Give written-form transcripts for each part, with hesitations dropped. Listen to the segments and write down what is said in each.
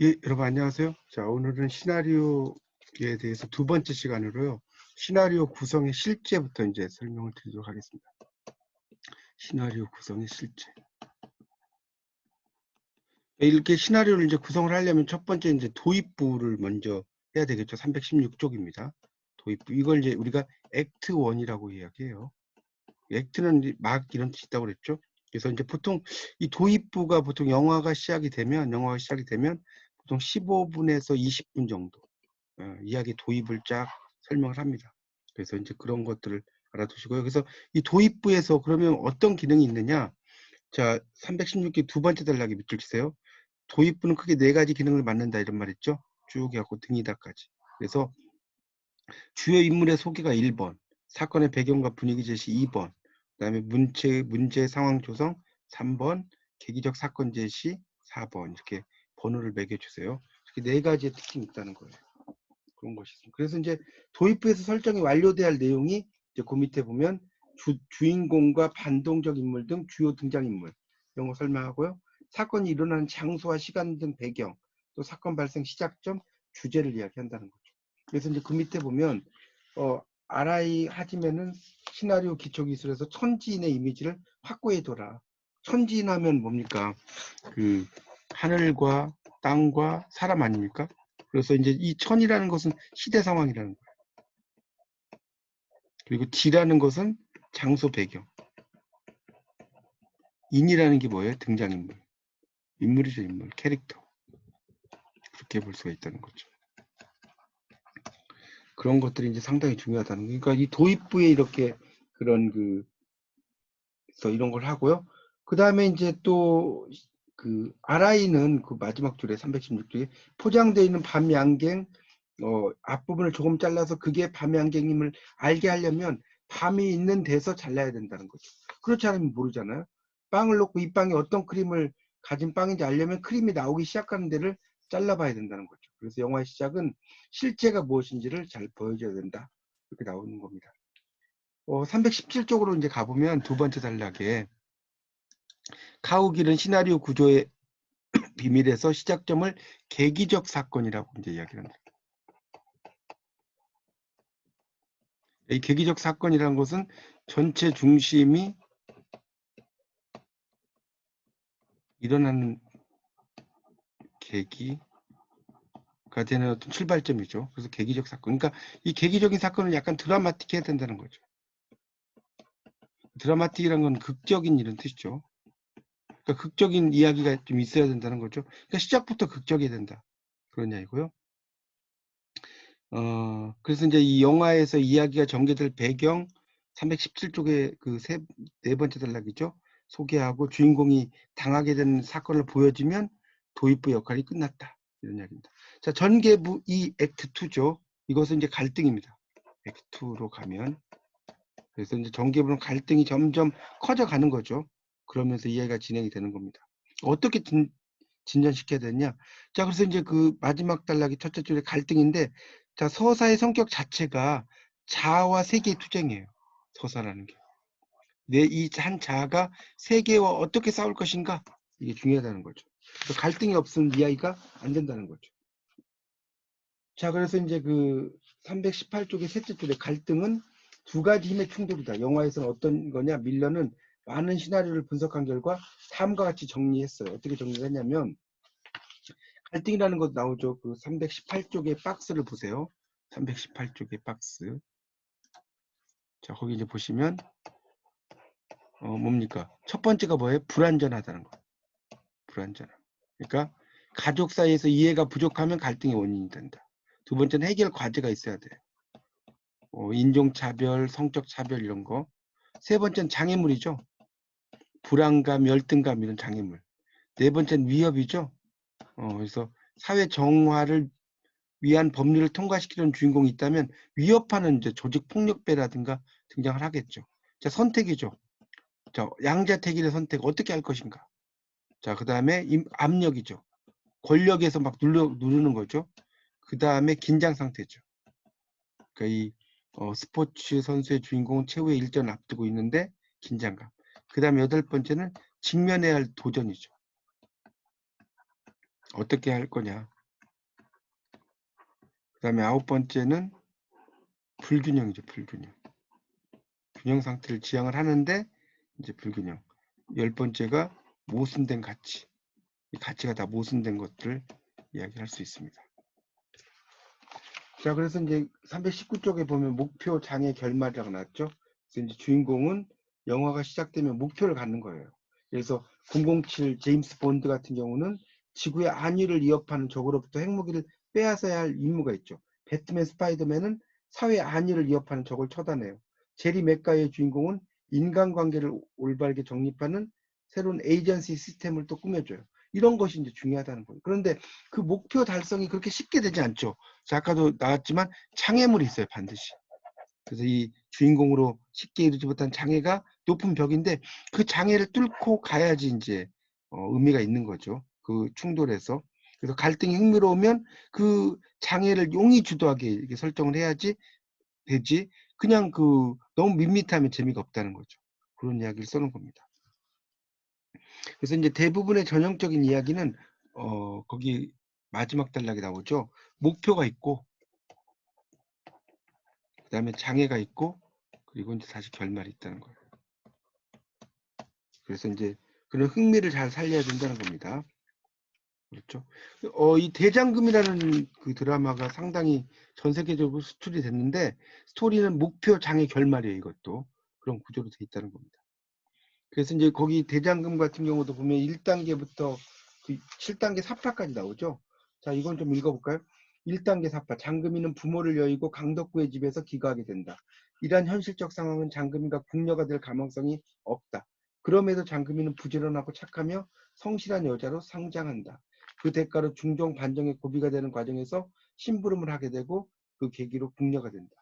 예, 여러분 안녕하세요. 자, 오늘은 시나리오에 대해서 두 번째 시간으로요. 시나리오 구성의 실제부터 이제 설명을 드리도록 하겠습니다. 시나리오 구성의 실제. 이렇게 시나리오를 이제 구성을 하려면 첫 번째 이제 도입부를 먼저 해야 되겠죠. 316쪽입니다. 도입부. 이걸 이제 우리가 액트 1이라고 이야기해요. 액트는 막 이런 뜻이 있다고 그랬죠. 그래서 이제 보통 이 도입부가 보통 영화가 시작이 되면 보통 15분에서 20분 정도 이야기 도입을 쫙 설명을 합니다. 그래서 이제 그런 것들을 알아두시고요. 그래서 이 도입부에서 그러면 어떤 기능이 있느냐? 자, 316기 두 번째 단락에 밑줄 치세요. 도입부는 크게 네 가지 기능을 맡는다 이런 말 있죠. 쭉 해갖고 등이다까지. 그래서 주요 인물의 소개가 1번, 사건의 배경과 분위기 제시 2번, 그다음에 문제 상황 조성 3번, 계기적 사건 제시 4번 이렇게 번호를 매겨주세요. 이렇게 네 가지의 특징이 있다는 거예요. 그런 것이 있습니다. 그래서 이제 도입부에서 설정이 완료돼야 할 내용이 이제 그 밑에 보면 주인공과 반동적 인물 등 주요 등장인물 이런 거 설명하고요. 사건이 일어나는 장소와 시간 등 배경, 또 사건 발생 시작점, 주제를 이야기한다는 거죠. 그래서 이제 그 밑에 보면 RI 하지면은 시나리오 기초기술에서 천지인의 이미지를 확고해둬라. 천지인 하면 뭡니까? 그 하늘과 땅과 사람 아닙니까? 그래서 이제 이 천이라는 것은 시대 상황이라는 거예요. 그리고 지라는 것은 장소 배경. 인이라는 게 뭐예요? 등장인물. 인물이죠, 인물. 캐릭터. 그렇게 볼 수가 있다는 거죠. 그런 것들이 이제 상당히 중요하다는 거예요. 그러니까 이 도입부에 이렇게 그런 그래서 이런 걸 하고요. 그 다음에 이제 또 그 RI는 그 마지막 줄에 316줄에 포장되어 있는 밤양갱 앞부분을 조금 잘라서 그게 밤양갱임을 알게 하려면 밤이 있는 데서 잘라야 된다는 거죠. 그렇지 않으면 모르잖아요. 빵을 넣고 이 빵이 어떤 크림을 가진 빵인지 알려면 크림이 나오기 시작하는 데를 잘라봐야 된다는 거죠. 그래서 영화의 시작은 실제가 무엇인지를 잘 보여줘야 된다. 이렇게 나오는 겁니다. 317쪽으로 이제 가보면 두 번째 단락에 카우길은 시나리오 구조의 비밀에서 시작점을 계기적 사건이라고 이제 이야기를 합니다. 이 계기적 사건이라는 것은 전체 중심이 일어나는 계기가 되는 어떤 출발점이죠. 그래서 계기적 사건. 그러니까 이 계기적인 사건을 약간 드라마틱해야 된다는 거죠. 드라마틱이라는 건 극적인 이런 뜻이죠. 그러니까 극적인 이야기가 좀 있어야 된다는 거죠. 그러니까 시작부터 극적이어야 된다. 그런 이야기고요. 그래서 이제 이 영화에서 이야기가 전개될 배경 317쪽의 그 네 번째 단락이죠. 소개하고 주인공이 당하게 된 사건을 보여주면 도입부 역할이 끝났다. 이런 이야기입니다. 자, 전개부 이 액트 2죠. 이것은 이제 갈등입니다. 액트 2로 가면 그래서 이제 전개부는 갈등이 점점 커져가는 거죠. 그러면서 이야기가 진행이 되는 겁니다. 어떻게 진전시켜야 되냐? 자, 그래서 이제 그 마지막 단락이 첫째 줄에 갈등인데, 자, 서사의 성격 자체가 자아와 세계의 투쟁이에요. 서사라는 게. 이 한 자아가 세계와 어떻게 싸울 것인가? 이게 중요하다는 거죠. 그래서 갈등이 없으면 이야기가 안 된다는 거죠. 자, 그래서 이제 그 318쪽의 셋째 줄에 갈등은 두 가지 힘의 충돌이다. 영화에서는 어떤 거냐? 밀러는 많은 시나리오를 분석한 결과 다음과 같이 정리했어요. 어떻게 정리를 했냐면, 갈등이라는 것 나오죠. 그 318쪽의 박스를 보세요. 318쪽의 박스. 자, 거기 이제 보시면 뭡니까? 첫 번째가 뭐예요? 불완전하다는 거. 불완전함. 그러니까 가족 사이에서 이해가 부족하면 갈등의 원인이 된다. 두 번째는 해결 과제가 있어야 돼요. 인종차별, 성적차별 이런 거. 세 번째는 장애물이죠. 불안감, 열등감 이런 장애물. 네 번째는 위협이죠. 그래서 사회 정화를 위한 법률을 통과시키는 주인공이 있다면 위협하는 이제 조직폭력배라든가 등장을 하겠죠. 자, 선택이죠. 자, 양자택일의 선택 어떻게 할 것인가. 자, 그 다음에 압력이죠. 권력에서 막 누르는 거죠. 그 다음에 긴장 상태죠. 그러니까 이 스포츠 선수의 주인공은 최후의 일전을 앞두고 있는데 긴장감. 그 다음에 여덟 번째는 직면해야 할 도전이죠. 어떻게 할 거냐. 그다음에 9번째는 불균형이죠. 불균형. 균형 상태를 지향을 하는데 이제 불균형. 10번째가 모순된 가치. 이 가치가 다 모순된 것들을 이야기할 수 있습니다. 자, 그래서 이제 319쪽에 보면 목표 장애 결말이라고 나왔죠. 그래서 이제 주인공은 영화가 시작되면 목표를 갖는 거예요. 그래서 007 제임스 본드 같은 경우는 지구의 안위를 위협하는 적으로부터 핵무기를 빼앗아야 할 임무가 있죠. 배트맨 스파이더맨은 사회 안위를 위협하는 적을 처단해요. 제리 맥가이의 주인공은 인간관계를 올바르게 정립하는 새로운 에이전시 시스템을 또 꾸며줘요. 이런 것이 이제 중요하다는 거예요. 그런데 그 목표 달성이 그렇게 쉽게 되지 않죠. 자, 아까도 나왔지만 장애물이 있어요. 반드시. 그래서 이 주인공으로 쉽게 이루지 못한 장애가 높은 벽인데 그 장애를 뚫고 가야지 이제 의미가 있는 거죠. 그 충돌에서. 그래서 갈등이 흥미로우면 그 장애를 용이 주도하게 이렇게 설정을 해야지 되지. 그냥 그 너무 밋밋하면 재미가 없다는 거죠. 그런 이야기를 써놓은 겁니다. 그래서 이제 대부분의 전형적인 이야기는 거기 마지막 단락에 나오죠. 목표가 있고 그다음에 장애가 있고 그리고 이제 다시 결말이 있다는 거예요. 그래서 이제 그런 흥미를 잘 살려야 된다는 겁니다. 그렇죠. 이 대장금이라는 그 드라마가 상당히 전 세계적으로 수출이 됐는데 스토리는 목표 장애 결말이에요. 이것도 그런 구조로 돼 있다는 겁니다. 그래서 이제 거기 대장금 같은 경우도 보면 1단계부터 그 7단계 사파까지 나오죠. 자, 이건 좀 읽어볼까요? 1단계 사파. 장금이는 부모를 여의고 강덕구의 집에서 기거하게 된다. 이러한 현실적 상황은 장금이가 궁녀가 될 가망성이 없다. 그럼에도 장금이는 부지런하고 착하며 성실한 여자로 성장한다. 그 대가로 중종 반정의 고비가 되는 과정에서 심부름을 하게 되고 그 계기로 궁녀가 된다.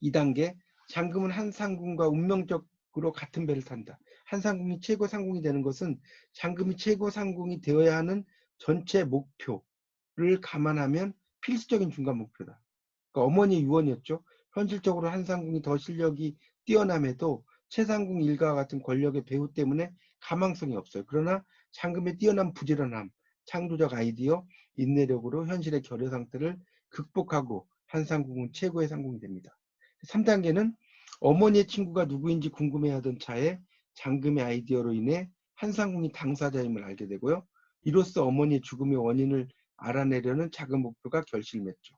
2단계 장금은 한상궁과 운명적으로 같은 배를 탄다. 한상궁이 최고 상궁이 되는 것은 장금이 최고 상궁이 되어야 하는 전체 목표를 감안하면 필수적인 중간 목표다. 그러니까 어머니의 유언이었죠. 현실적으로 한상궁이 더 실력이 뛰어남에도 최상궁 일가와 같은 권력의 배후 때문에 가망성이 없어요. 그러나 장금의 뛰어난 부지런함, 창조적 아이디어, 인내력으로 현실의 결여 상태를 극복하고 한상궁은 최고의 상궁이 됩니다. 3단계는 어머니의 친구가 누구인지 궁금해하던 차에 장금의 아이디어로 인해 한상궁이 당사자임을 알게 되고요. 이로써 어머니의 죽음의 원인을 알아내려는 작은 목표가 결실을 맺죠.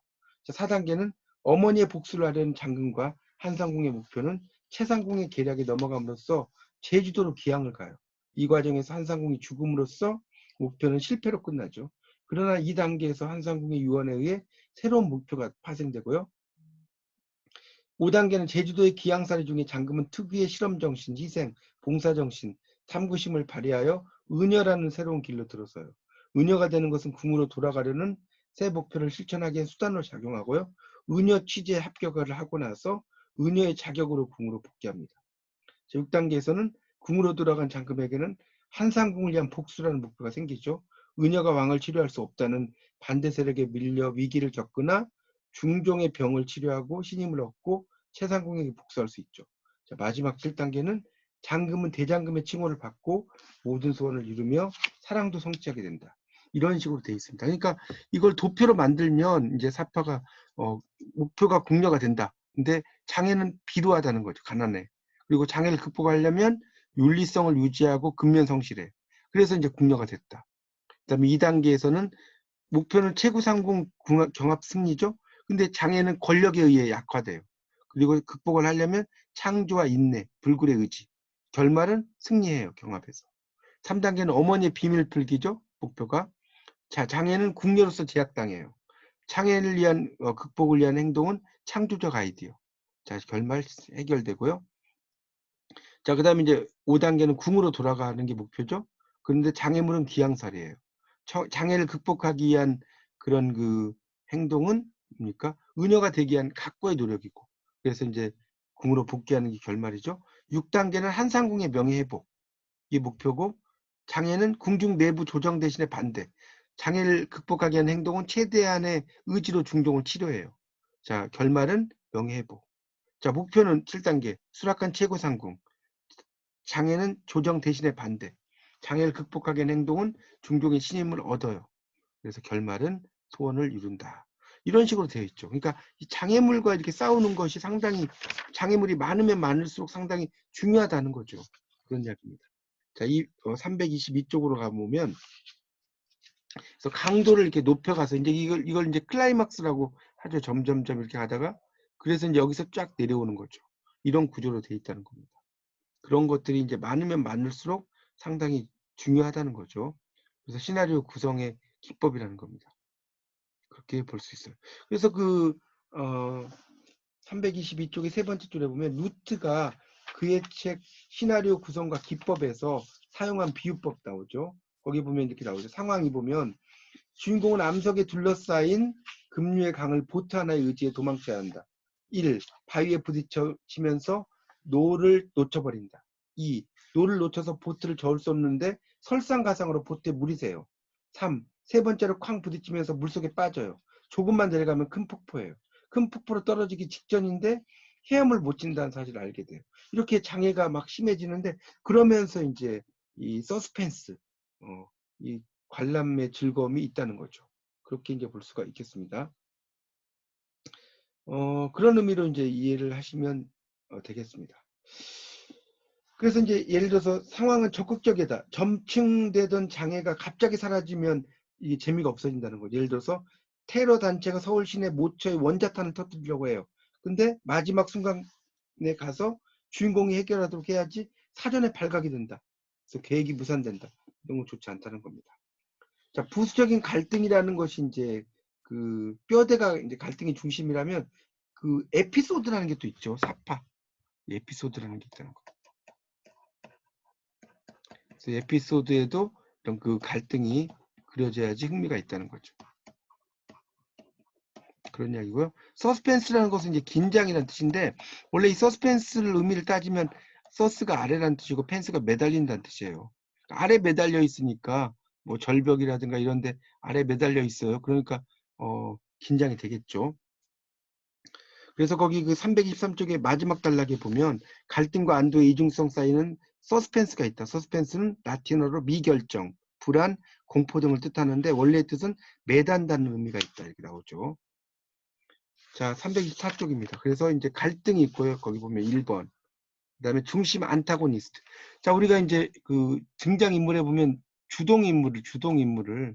4단계는 어머니의 복수를 하려는 장금과 한상궁의 목표는 최상궁의 계략에 넘어감으로써 제주도로 기항을 가요. 이 과정에서 한상궁이 죽음으로써 목표는 실패로 끝나죠. 그러나 2단계에서 한상궁의 유언에 의해 새로운 목표가 파생되고요. 5단계는 제주도의 기항사례 중에 장금은 특유의 실험정신, 희생, 봉사정신, 탐구심을 발휘하여 은여라는 새로운 길로 들어서요. 은여가 되는 것은 궁으로 돌아가려는 새 목표를 실천하기엔 수단으로 작용하고요. 은여 취재에 합격을 하고 나서 은여의 자격으로 궁으로 복귀합니다. 6단계에서는 궁으로 돌아간 장금에게는 한상궁을 위한 복수라는 목표가 생기죠. 은여가 왕을 치료할 수 없다는 반대 세력에 밀려 위기를 겪거나 중종의 병을 치료하고 신임을 얻고 최상궁에게 복수할 수 있죠. 자, 마지막 7단계는 장금은 대장금의 칭호를 받고 모든 소원을 이루며 사랑도 성취하게 된다. 이런 식으로 되어 있습니다. 그러니까 이걸 도표로 만들면 이제 사파가 목표가 궁녀가 된다. 근데 장애는 비루하다는 거죠. 가난해. 그리고 장애를 극복하려면 윤리성을 유지하고 근면성실해. 그래서 이제 궁녀가 됐다. 그다음에 2단계에서는 목표는 최고 상공 경합 승리죠. 근데 장애는 권력에 의해 약화돼요. 그리고 극복을 하려면 창조와 인내, 불굴의 의지. 결말은 승리해요. 경합에서. 3단계는 어머니의 비밀 풀기죠. 목표가. 자, 장애는 궁녀로서 제약당해요. 장애를 위한 극복을 위한 행동은 창조적 아이디어. 자, 결말 해결되고요. 자, 그다음에 이제 5단계는 궁으로 돌아가는 게 목표죠. 그런데 장애물은 기양살이에요. 장애를 극복하기 위한 그런 그 행동은 뭡니까? 은여가 되기 위한 각고의 노력이고. 그래서 이제 궁으로 복귀하는 게 결말이죠. 6단계는 한상궁의 명예회복. 이 목표고 장애는 궁중 내부 조정 대신에 반대. 장애를 극복하기 위한 행동은 최대한의 의지로 중종을 치료해요. 자, 결말은 명예회복. 자, 목표는 7단계 수락한 최고 상궁. 장애는 조정 대신에 반대. 장애를 극복하기 위한 행동은 중종의 신임을 얻어요. 그래서 결말은 소원을 이룬다. 이런 식으로 되어 있죠. 그러니까 이 장애물과 이렇게 싸우는 것이 상당히 장애물이 많으면 많을수록 상당히 중요하다는 거죠. 그런 이야기입니다. 자, 이 322쪽으로 가보면 그래서 강도를 이렇게 높여가서 이제 이걸 이제 클라이막스라고 하죠. 점점점 이렇게 하다가 그래서 이제 여기서 쫙 내려오는 거죠. 이런 구조로 되어 있다는 겁니다. 그런 것들이 이제 많으면 많을수록 상당히 중요하다는 거죠. 그래서 시나리오 구성의 기법이라는 겁니다. 그렇게 볼 수 있어요. 그래서 322쪽의 세 번째 줄에 보면 루트가 그의 책 시나리오 구성과 기법에서 사용한 비유법 나오죠. 거기 보면 이렇게 나오죠. 상황이 보면 주인공은 암석에 둘러싸인 급류의 강을 보트 하나의 의지에 도망쳐야 한다. 1. 바위에 부딪히면서 노를 놓쳐버린다. 2. 노를 놓쳐서 보트를 저을 수 없는데 설상가상으로 보트에 물이 새요. 3. 세 번째로 쾅 부딪히면서 물속에 빠져요. 조금만 내려가면 큰 폭포예요. 큰 폭포로 떨어지기 직전인데 헤엄을 못 친다는 사실을 알게 돼요. 이렇게 장애가 막 심해지는데 그러면서 이제 이 서스펜스, 이 관람의 즐거움이 있다는 거죠. 그렇게 이제 볼 수가 있겠습니다. 그런 의미로 이제 이해를 하시면 되겠습니다. 그래서 이제 예를 들어서 상황은 적극적이다. 점층되던 장애가 갑자기 사라지면 이게 재미가 없어진다는 거죠. 예를 들어서 테러 단체가 서울 시내 모처에 원자탄을 터뜨리려고 해요. 근데 마지막 순간에 가서 주인공이 해결하도록 해야지 사전에 발각이 된다. 그래서 계획이 무산된다. 이런 건 좋지 않다는 겁니다. 자, 부수적인 갈등이라는 것이 이제 그 뼈대가 이제 갈등의 중심이라면 그 에피소드라는 게 또 있죠. 사파. 에피소드라는 게 있다는 거. 그래서 에피소드에도 이런 그 갈등이 그려져야지 흥미가 있다는 거죠. 그런 이야기고요. 서스펜스라는 것은 이제 긴장이라는 뜻인데 원래 이 서스펜스를 의미를 따지면 서스가 아래라는 뜻이고 펜스가 매달린다는 뜻이에요. 아래 매달려 있으니까 뭐 절벽이라든가 이런데 아래 매달려 있어요. 그러니까 긴장이 되겠죠. 그래서 거기 그 323쪽의 마지막 단락에 보면 갈등과 안도의 이중성 쌓이는 서스펜스가 있다. 서스펜스는 라틴어로 미결정, 불안, 공포 등을 뜻하는데 원래의 뜻은 매단다는 의미가 있다. 이렇게 나오죠. 자, 324쪽입니다. 그래서 이제 갈등이 있고요. 거기 보면 1번. 그다음에 중심 안타고니스트. 자, 우리가 이제 그 등장인물에 보면 주동인물을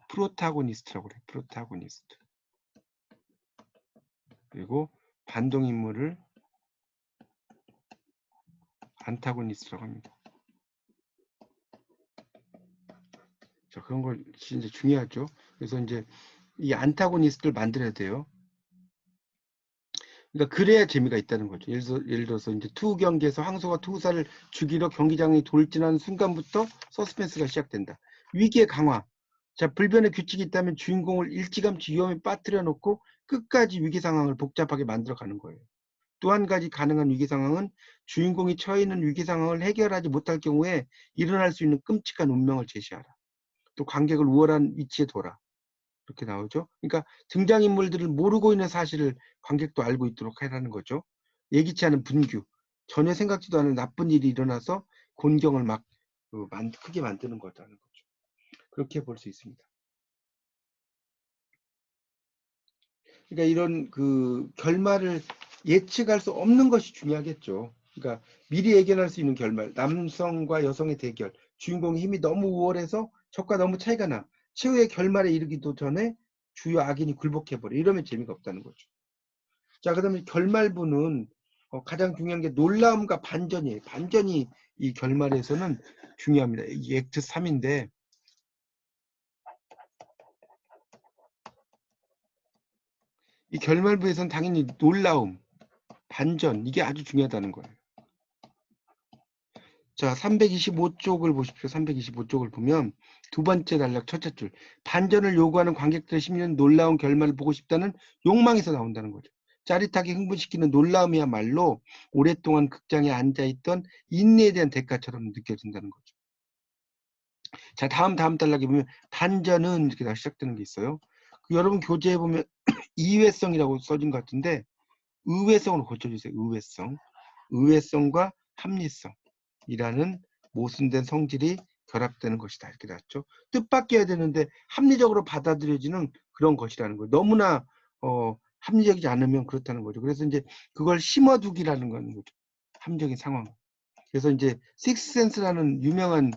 프로타고니스트라고 그래요. 프로타고니스트. 그리고 반동인물을 안타고니스트라고 합니다. 자, 그런 걸 진짜 중요하죠. 그래서 이제 이 안타고니스트를 만들어야 돼요. 그러니까 그래야 재미가 있다는 거죠. 예를 들어서 이제 투구 경기에서 황소가 투구사를 죽이러 경기장이 돌진하는 순간부터 서스펜스가 시작된다. 위기의 강화. 자, 불변의 규칙이 있다면 주인공을 일찌감치 위험에 빠뜨려 놓고 끝까지 위기 상황을 복잡하게 만들어가는 거예요. 또 한 가지 가능한 위기 상황은 주인공이 처해 있는 위기 상황을 해결하지 못할 경우에 일어날 수 있는 끔찍한 운명을 제시하라. 또 관객을 우월한 위치에 둬라. 이렇게 나오죠. 그러니까 등장인물들을 모르고 있는 사실을 관객도 알고 있도록 하라는 거죠. 예기치 않은 분규, 전혀 생각지도 않은 나쁜 일이 일어나서 곤경을 막 크게 만드는 거라는 거죠. 그렇게 볼 수 있습니다. 그러니까 이런 그 결말을 예측할 수 없는 것이 중요하겠죠. 그러니까 미리 예견할 수 있는 결말, 남성과 여성의 대결, 주인공의 힘이 너무 우월해서 적과 너무 차이가 나. 최후의 결말에 이르기도 전에 주요 악인이 굴복해버려. 이러면 재미가 없다는 거죠. 자, 그다음에 결말부는 가장 중요한 게 놀라움과 반전이에요. 반전이 이 결말에서는 중요합니다. 이 액트 3인데 이 결말부에서는 당연히 놀라움, 반전 이게 아주 중요하다는 거예요. 자, 325쪽을 보십시오. 325쪽을 보면 두 번째 단락 첫째 줄. 반전을 요구하는 관객들의 심리는 놀라운 결말을 보고 싶다는 욕망에서 나온다는 거죠. 짜릿하게 흥분시키는 놀라움이야말로 오랫동안 극장에 앉아있던 인내에 대한 대가처럼 느껴진다는 거죠. 자, 다음 단락에 보면 반전은 이렇게 다시 시작되는 게 있어요. 여러분 교재에 보면 이회성이라고 써진 것 같은데 의외성으로 고쳐주세요. 의외성. 의외성과 합리성이라는 모순된 성질이 결합되는 것이다. 이렇게 나왔죠. 뜻밖이어야 되는데 합리적으로 받아들여지는 그런 것이라는 거예요. 너무나 합리적이지 않으면 그렇다는 거죠. 그래서 이제 그걸 심어두기라는 건 거죠. 합리적인 상황. 그래서 이제 식스센스라는 유명한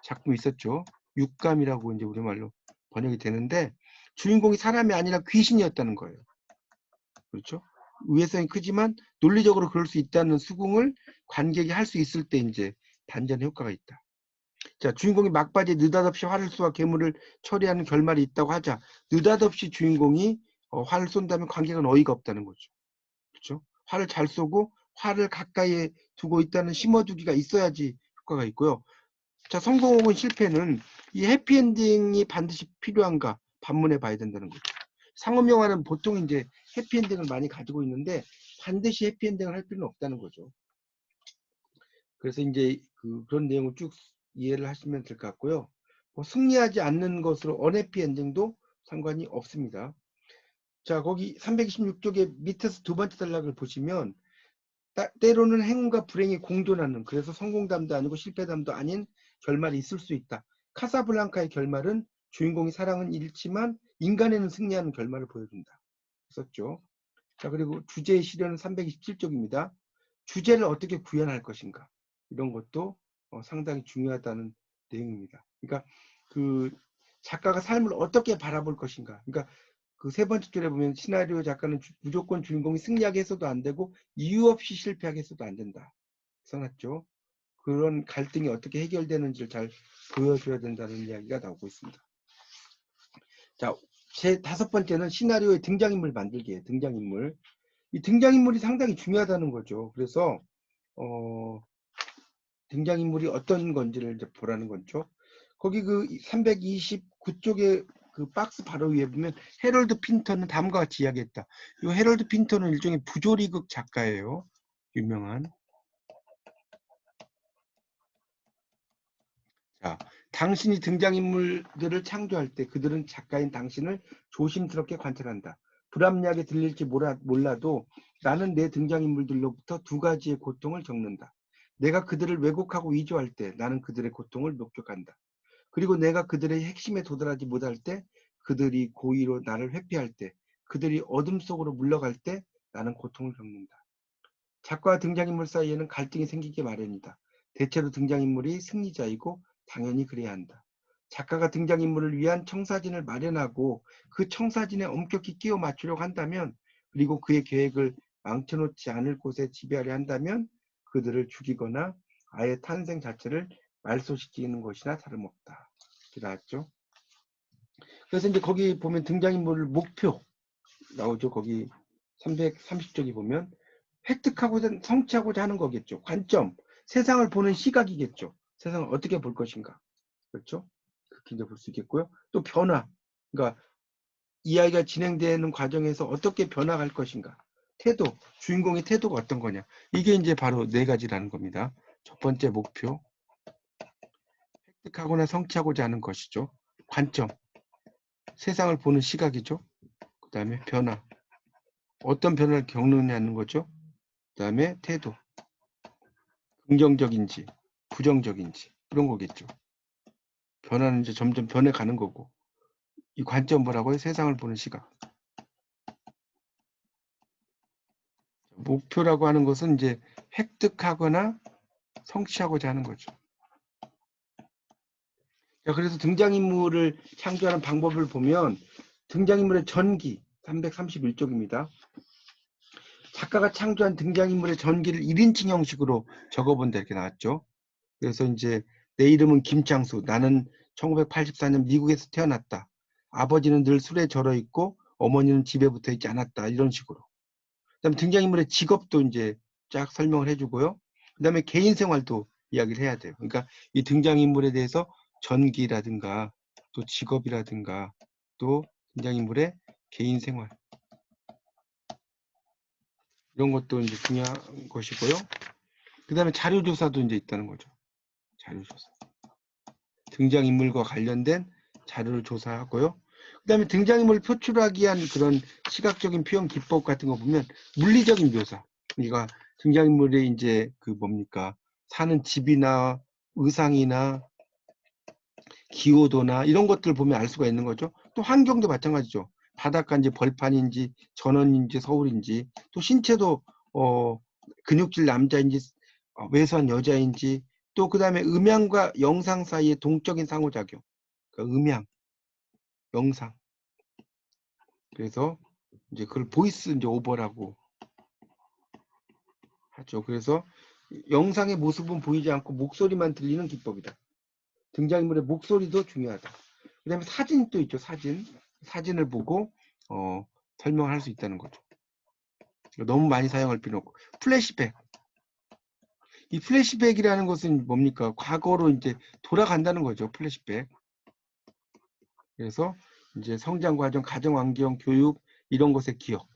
작품이 있었죠. 육감이라고 이제 우리말로 번역이 되는데 주인공이 사람이 아니라 귀신이었다는 거예요. 그렇죠? 위해성이 크지만 논리적으로 그럴 수 있다는 수긍을 관객이 할 수 있을 때 이제 반전 효과가 있다. 자, 주인공이 막바지에 느닷없이 활을 쏘아 괴물을 처리하는 결말이 있다고 하자 느닷없이 주인공이 활을 쏜다면 관객은 어이가 없다는 거죠. 그렇죠? 활을 잘 쏘고 활을 가까이에 두고 있다는 심어두기가 있어야지 효과가 있고요. 자, 성공 혹은 실패는 이 해피엔딩이 반드시 필요한가 반문해 봐야 된다는 거죠. 상업 영화는 보통 이제 해피엔딩을 많이 가지고 있는데 반드시 해피엔딩을 할 필요는 없다는 거죠. 그래서 이제 그런 내용을 쭉 이해를 하시면 될 것 같고요. 뭐 승리하지 않는 것으로 언해피엔딩도 상관이 없습니다. 자, 거기 326쪽의 밑에서 두 번째 단락을 보시면 때로는 행운과 불행이 공존하는, 그래서 성공담도 아니고 실패담도 아닌 결말이 있을 수 있다. 카사블랑카의 결말은 주인공이 사랑은 잃지만 인간에는 승리하는 결말을 보여준다. 썼죠. 자, 그리고 주제의 시련은 327쪽입니다. 주제를 어떻게 구현할 것인가, 이런 것도 상당히 중요하다는 내용입니다. 그러니까 그 작가가 삶을 어떻게 바라볼 것인가. 그러니까 그 세 번째 줄에 보면 시나리오 작가는 무조건 주인공이 승리하게 해서도 안 되고 이유 없이 실패하게 해서도 안 된다 써놨죠. 그런 갈등이 어떻게 해결되는지를 잘 보여줘야 된다는 이야기가 나오고 있습니다. 자, 제 다섯 번째는 시나리오의 등장인물 만들기예요. 등장인물. 이 등장인물이 상당히 중요하다는 거죠. 그래서 등장인물이 어떤 건지를 이제 보라는 거죠. 거기 그 329쪽에 그 박스 바로 위에 보면 해럴드 핀터는 다음과 같이 이야기했다. 이 해럴드 핀터는 일종의 부조리극 작가예요. 유명한. 자, 당신이 등장인물들을 창조할 때 그들은 작가인 당신을 조심스럽게 관찰한다. 불합리하게 들릴지 몰라도 나는 내 등장인물들로부터 두 가지의 고통을 겪는다. 내가 그들을 왜곡하고 위조할 때 나는 그들의 고통을 목격한다. 그리고 내가 그들의 핵심에 도달하지 못할 때, 그들이 고의로 나를 회피할 때, 그들이 어둠 속으로 물러갈 때 나는 고통을 겪는다. 작가와 등장인물 사이에는 갈등이 생기기 마련이다. 대체로 등장인물이 승리자이고 당연히 그래야 한다. 작가가 등장인물을 위한 청사진을 마련하고 그 청사진에 엄격히 끼워 맞추려고 한다면, 그리고 그의 계획을 망쳐놓지 않을 곳에 지배하려 한다면 그들을 죽이거나 아예 탄생 자체를 말소시키는 것이나 다름없다. 이렇게 나왔죠. 그래서 이제 거기 보면 등장인물 목표 나오죠. 거기 330쪽이 보면 획득하고자, 성취하고자 하는 거겠죠. 관점, 세상을 보는 시각이겠죠. 세상을 어떻게 볼 것인가. 그렇죠? 그렇게 이제 볼 수 있겠고요. 또 변화, 그러니까 이야기가 진행되는 과정에서 어떻게 변화할 것인가. 태도, 주인공의 태도가 어떤 거냐. 이게 이제 바로 네 가지라는 겁니다. 첫 번째 목표, 획득하거나 성취하고자 하는 것이죠. 관점, 세상을 보는 시각이죠. 그 다음에 변화, 어떤 변화를 겪느냐는 거죠. 그 다음에 태도, 긍정적인지 부정적인지 그런 거겠죠. 변화는 이제 점점 변해가는 거고, 이 관점 뭐라고요? 세상을 보는 시각. 목표라고 하는 것은 이제 획득하거나 성취하고자 하는 거죠. 자, 그래서 등장인물을 창조하는 방법을 보면 등장인물의 전기 331쪽입니다. 작가가 창조한 등장인물의 전기를 1인칭 형식으로 적어본다 이렇게 나왔죠. 그래서 이제 내 이름은 김창수. 나는 1984년 미국에서 태어났다. 아버지는 늘 술에 절어 있고 어머니는 집에 붙어 있지 않았다. 이런 식으로. 그다음에 등장인물의 직업도 이제 쫙 설명을 해주고요. 그다음에 개인 생활도 이야기를 해야 돼요. 그러니까 이 등장인물에 대해서 전기라든가 또 직업이라든가 또 등장인물의 개인 생활 이런 것도 이제 중요한 것이고요. 그다음에 자료조사도 이제 있다는 거죠. 자료조사. 등장인물과 관련된 자료를 조사하고요. 그다음에 등장인물을 표출하기 위한 그런 시각적인 표현 기법 같은 거 보면 물리적인 묘사. 그러니까 등장인물의 이제 그 뭡니까 사는 집이나 의상이나 기호도나 이런 것들 보면 알 수가 있는 거죠. 또 환경도 마찬가지죠. 바닷가인지 벌판인지 전원인지 서울인지 또 신체도 근육질 남자인지 왜소한 여자인지 또 그 다음에 음향과 영상 사이의 동적인 상호작용. 그러니까 음향, 영상. 그래서 이제 그걸 보이스 이제 오버라고 하죠. 그래서 영상의 모습은 보이지 않고 목소리만 들리는 기법이다. 등장인물의 목소리도 중요하다. 그 다음에 사진 또 있죠. 사진을 보고 설명을 할 수 있다는 거죠. 너무 많이 사용할 필요 없고. 플래시백. 이 플래시백이라는 것은 뭡니까? 과거로 이제 돌아간다는 거죠. 플래시백. 그래서 이제 성장 과정, 가정 환경, 교육 이런 것의 기억.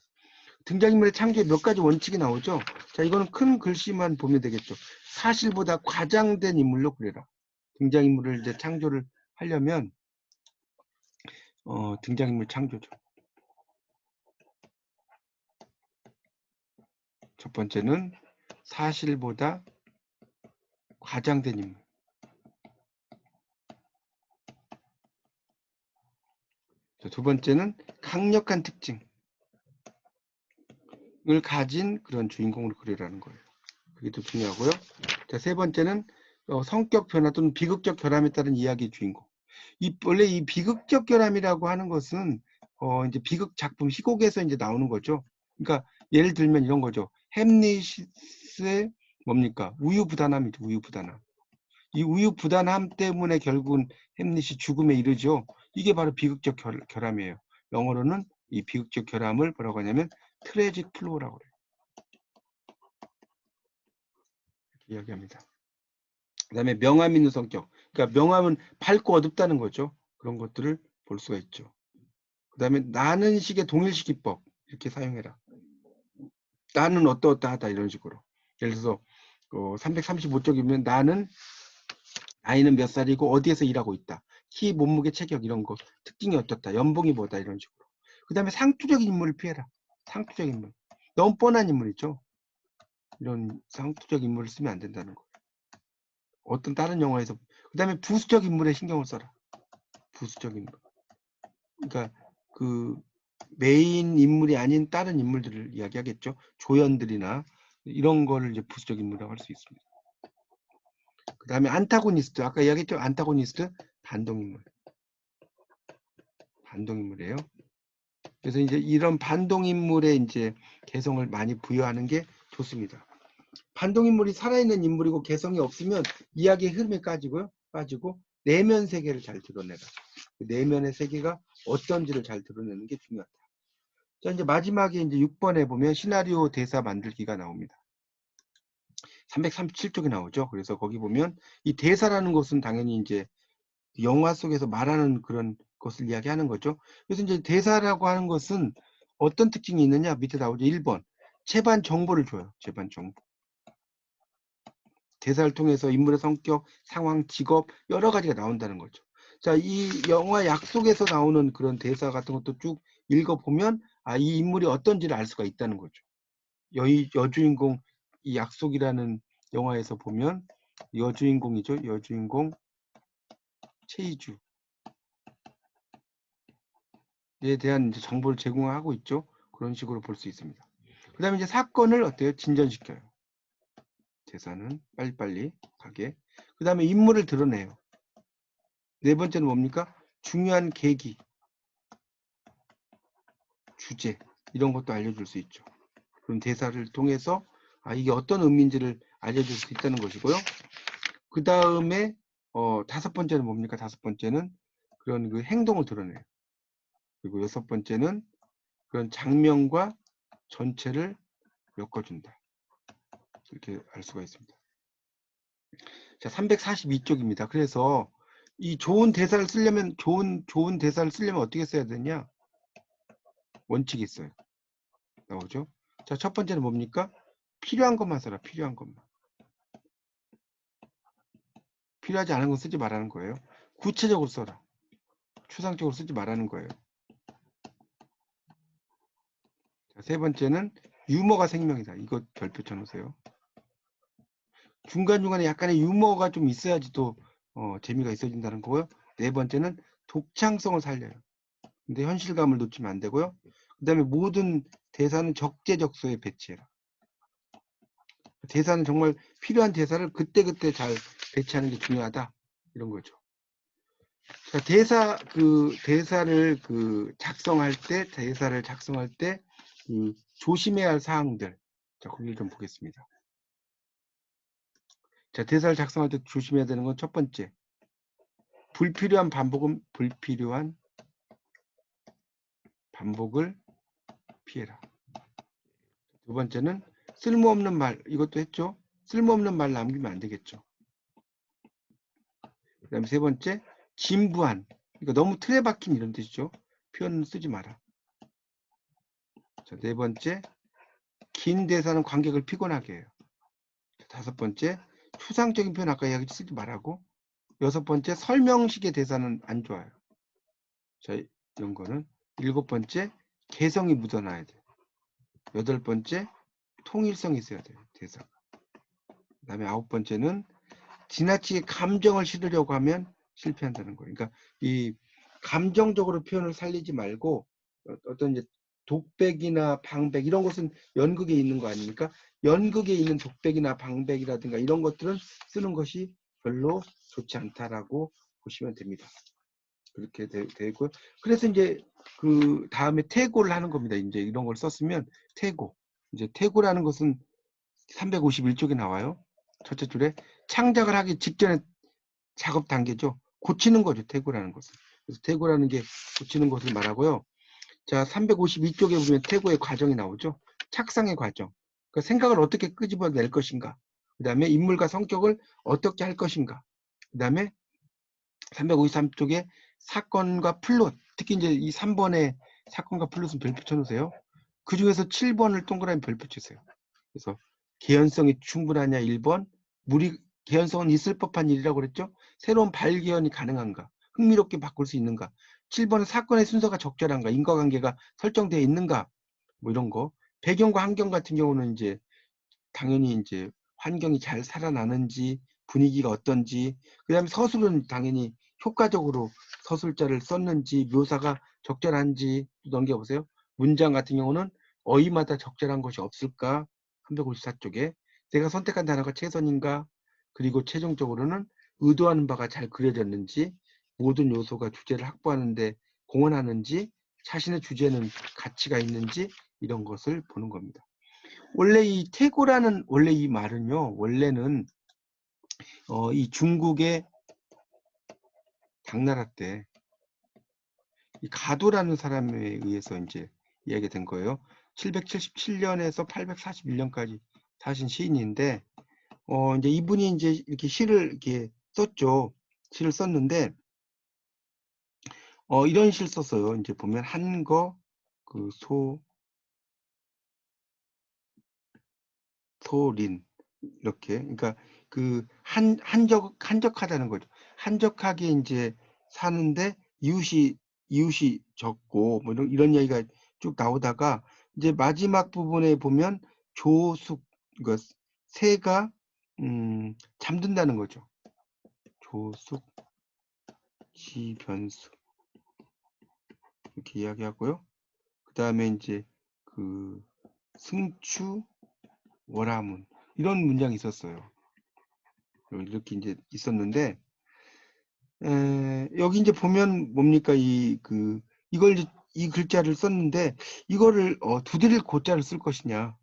등장인물의 창조에 몇 가지 원칙이 나오죠. 자, 이거는 큰 글씨만 보면 되겠죠. 사실보다 과장된 인물로 그려라. 등장인물을 이제 창조를 하려면 등장인물 창조죠. 첫 번째는 사실보다 과장된 인물. 두 번째는 강력한 특징을 가진 그런 주인공을 그리라는 거예요. 그게 또 중요하고요. 자, 세 번째는 성격 변화 또는 비극적 결함에 따른 이야기의 주인공. 원래 이 비극적 결함이라고 하는 것은 이제 비극 작품 희곡에서 이제 나오는 거죠. 그러니까 예를 들면 이런 거죠. 햄릿의 뭡니까? 우유부단함이죠. 우유부단함. 이 우유부단함 때문에 결국은 햄릿이 죽음에 이르죠. 이게 바로 비극적 결함이에요. 영어로는 이 비극적 결함을 뭐라고 하냐면 트래직 플로우라고 그래요. 이렇게 이야기합니다. 그 다음에 명암 있는 성격. 그러니까 명암은 밝고 어둡다는 거죠. 그런 것들을 볼 수가 있죠. 그 다음에 나는 식의 동일시 기법 이렇게 사용해라. 나는 어떠어떠하다 이런 식으로. 예를 들어서 335쪽이면 나이는 몇 살이고 어디에서 일하고 있다. 키, 몸무게, 체격 이런 거. 특징이 어떻다. 연봉이 뭐다 이런 식으로. 그 다음에 상투적인 인물을 피해라. 상투적인 인물. 너무 뻔한 인물이죠. 이런 상투적 인물을 쓰면 안 된다는 거예요. 어떤 다른 영화에서. 그 다음에 부수적 인물에 신경을 써라. 부수적 인물. 그러니까 그 메인 인물이 아닌 다른 인물들을 이야기하겠죠. 조연들이나 이런 거를 이제 부수적 인물이라고 할 수 있습니다. 그 다음에 안타고니스트. 아까 이야기했죠. 안타고니스트 반동인물. 반동인물이에요. 그래서 이제 이런 반동인물의 이제 개성을 많이 부여하는 게 좋습니다. 반동인물이 살아있는 인물이고 개성이 없으면 이야기의 흐름이 빠지고 내면 세계를 잘 드러내라. 그 내면의 세계가 어떤지를 잘 드러내는 게 중요하다. 자, 이제 마지막에 이제 6번에 보면 시나리오 대사 만들기가 나옵니다. 337쪽이 나오죠. 그래서 거기 보면 이 대사라는 것은 당연히 이제 영화 속에서 말하는 그런 것을 이야기하는 거죠. 그래서 이제 대사라고 하는 것은 어떤 특징이 있느냐 밑에 나오죠. 1번 채반 정보를 줘요. 채반 정보. 대사를 통해서 인물의 성격, 상황, 직업 여러 가지가 나온다는 거죠. 자, 이 영화 약속에서 나오는 그런 대사 같은 것도 쭉 읽어보면 이 인물이 어떤지를 알 수가 있다는 거죠. 여주인공 이 약속이라는 영화에서 보면 여주인공이죠. 여주인공 최이주에 대한 이제 정보를 제공하고 있죠. 그런 식으로 볼 수 있습니다. 그 다음에 이제 사건을 어때요? 진전시켜요. 대사는 빨리빨리 가게. 그 다음에 인물을 드러내요. 네 번째는 뭡니까? 중요한 계기, 주제 이런 것도 알려줄 수 있죠. 그럼 대사를 통해서 이게 어떤 의미인지를 알려줄 수 있다는 것이고요. 그 다음에 다섯 번째는 뭡니까? 다섯 번째는 그런 그 행동을 드러내요. 그리고 여섯 번째는 그런 장면과 전체를 엮어준다. 이렇게 알 수가 있습니다. 자, 342쪽입니다. 그래서 이 좋은 대사를 쓰려면 좋은 대사를 쓰려면 어떻게 써야 되냐? 원칙이 있어요. 나오죠? 자, 첫 번째는 뭡니까? 필요한 것만 써라. 필요한 것만. 필요하지 않은 건 쓰지 말라는 거예요. 구체적으로 써라. 추상적으로 쓰지 말라는 거예요. 자, 세 번째는 유머가 생명이다. 이거 별표 쳐놓으세요. 중간중간에 약간의 유머가 좀 있어야지 또 재미가 있어진다는 거고요. 네 번째는 독창성을 살려요. 근데 현실감을 놓치면 안 되고요. 그 다음에 모든 대사는 적재적소에 배치해라. 대사는 정말 필요한 대사를 그때그때 잘 배치하는 게 중요하다. 이런 거죠. 자, 대사를 작성할 때 조심해야 할 사항들. 자, 거기를 좀 보겠습니다. 자, 대사를 작성할 때 조심해야 되는 건 첫 번째. 불필요한 반복은 불필요한 반복을 피해라. 두 번째는 쓸모없는 말, 이것도 했죠. 쓸모없는 말 남기면 안 되겠죠. 그 다음에 세 번째, 진부한, 그러니까 너무 틀에 박힌 이런 뜻이죠. 표현은 쓰지 마라. 자, 네 번째, 긴 대사는 관객을 피곤하게 해요. 자, 다섯 번째, 추상적인 표현 아까 이야기 쓰지 말라고. 여섯 번째, 설명식의 대사는 안 좋아요. 자, 이런 거는. 일곱 번째, 개성이 묻어나야 돼. 여덟 번째, 통일성이 있어야 돼요. 대사가. 그 다음에 아홉 번째는 지나치게 감정을 실으려고 하면 실패한다는 거예요. 그러니까 이 감정적으로 표현을 살리지 말고 어떤 이제 독백이나 방백 이런 것은 연극에 있는 거 아닙니까? 연극에 있는 독백이나 방백이라든가 이런 것들은 쓰는 것이 별로 좋지 않다라고 보시면 됩니다. 그렇게 되고요. 그래서 이제 그 다음에 태고를 하는 겁니다. 이제 이런 걸 썼으면 태고. 이제 태고라는 것은 351쪽에 나와요. 첫째 줄에 창작을 하기 직전에 작업 단계죠. 고치는 거죠. 태고라는 것은. 그래서 태고라는 게 고치는 것을 말하고요. 자, 352쪽에 보면 태고의 과정이 나오죠. 착상의 과정. 그러니까 생각을 어떻게 끄집어낼 것인가. 그 다음에 인물과 성격을 어떻게 할 것인가. 그 다음에 353쪽에 사건과 플롯. 특히 이제 이 3번에 사건과 플롯은 별표 쳐놓으세요. 그 중에서 7번을 동그라미 별표 치세요. 그래서 개연성이 충분하냐 1번, 개연성은 있을 법한 일이라고 그랬죠. 새로운 발견이 가능한가, 흥미롭게 바꿀 수 있는가. 7번은 사건의 순서가 적절한가, 인과관계가 설정되어 있는가, 뭐 이런 거. 배경과 환경 같은 경우는 이제 당연히 이제 환경이 잘 살아나는지, 분위기가 어떤지, 그 다음에 서술은 당연히 효과적으로 서술자를 썼는지, 묘사가 적절한지 넘겨보세요. 문장 같은 경우는 어휘마다 적절한 것이 없을까? 354쪽에 내가 선택한 단어가 최선인가? 그리고 최종적으로는 의도하는 바가 잘 그려졌는지, 모든 요소가 주제를 확보하는데 공헌하는지, 자신의 주제는 가치가 있는지 이런 것을 보는 겁니다. 원래 이 태고라는 원래 이 말은요. 원래는 이 중국의 당나라 때 이 가도라는 사람에 의해서 이제 이야기가 된 거예요. 777년에서 841년까지 사신 시인인데 이제 이분이 이제 이렇게 시를 이렇게 썼죠. 시를 썼는데 이런 시를 썼어요. 이제 보면 한거 그 소린 이렇게 그러니까 그 한적하다는 거죠. 한적하게 이제 사는데 이웃이 적고 뭐 이런 얘기가 쭉 나오다가 이제 마지막 부분에 보면 조숙 그러니까 새가 잠든다는 거죠. 조숙 지변수 이렇게 이야기하고요. 그 다음에 이제 그 승추 월화문 이런 문장이 있었어요. 이렇게 이제 있었는데 여기 이제 보면 뭡니까 이걸 이제 이 글자를 썼는데 이거를 두드릴 고자를 쓸 것이냐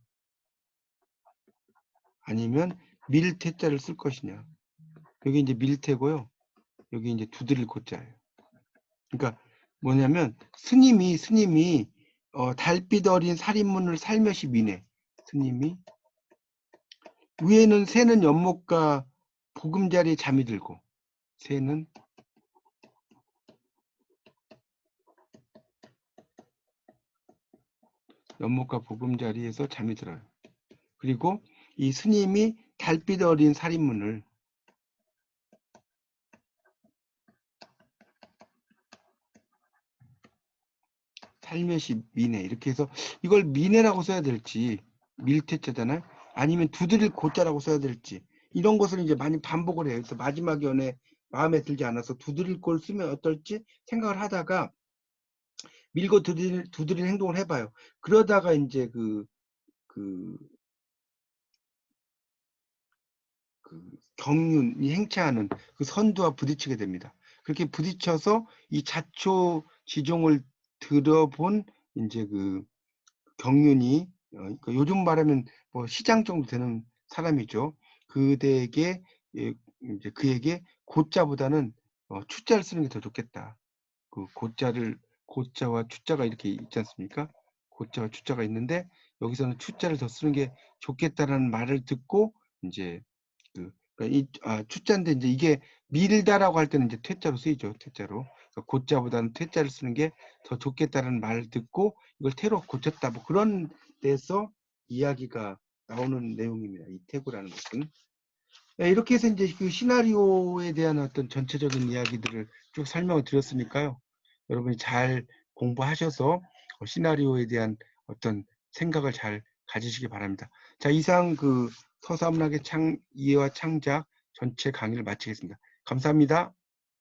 아니면 밀태자를 쓸 것이냐. 여기 이제 밀태고요. 여기 이제 두드릴 고자예요. 그러니까 뭐냐면 스님이 달빛 어린 살인문을 살며시 미네. 스님이 위에는 새는 연못과 보금자리에 잠이 들고 새는 연못과 보금자리에서 잠이 들어요. 그리고 이 스님이 달빛 어린 살인문을 살며시 미네 이렇게 해서 이걸 미네라고 써야 될지 밀태자잖아요. 아니면 두드릴 고자라고 써야 될지 이런 것을 이제 많이 반복을 해요. 그래서 마지막 연에 마음에 들지 않아서 두드릴 걸 쓰면 어떨지 생각을 하다가 밀고 두드리는 행동을 해봐요. 그러다가 이제 경륜이 행차하는 그 선두와 부딪히게 됩니다. 그렇게 부딪혀서 이 자초지종을 들어본 이제 그 경륜이 그러니까 요즘 말하면 뭐 시장 정도 되는 사람이죠. 그대에게 이제 그에게 고자보다는 추자를 쓰는 게 더 좋겠다. 그 고자와 추자가 이렇게 있지 않습니까? 고자와 추자가 있는데 여기서는 추자를 더 쓰는 게 좋겠다라는 말을 듣고 이제 그러니까 추자인데 이제 이게 밀다라고 할 때는 이제 퇴자로 쓰이죠. 퇴자로. 그러니까 고자보다는 퇴자를 쓰는 게 더 좋겠다는 말을 듣고 이걸 태로 고쳤다. 뭐 그런 데서 이야기가 나오는 내용입니다. 이 태고라는 것은. 네, 이렇게 해서 이제 그 시나리오에 대한 어떤 전체적인 이야기들을 쭉 설명을 드렸으니까요. 여러분이 잘 공부하셔서 시나리오에 대한 어떤 생각을 잘 가지시기 바랍니다. 자, 이상 그 서사문학의 이해와 창작 전체 강의를 마치겠습니다. 감사합니다.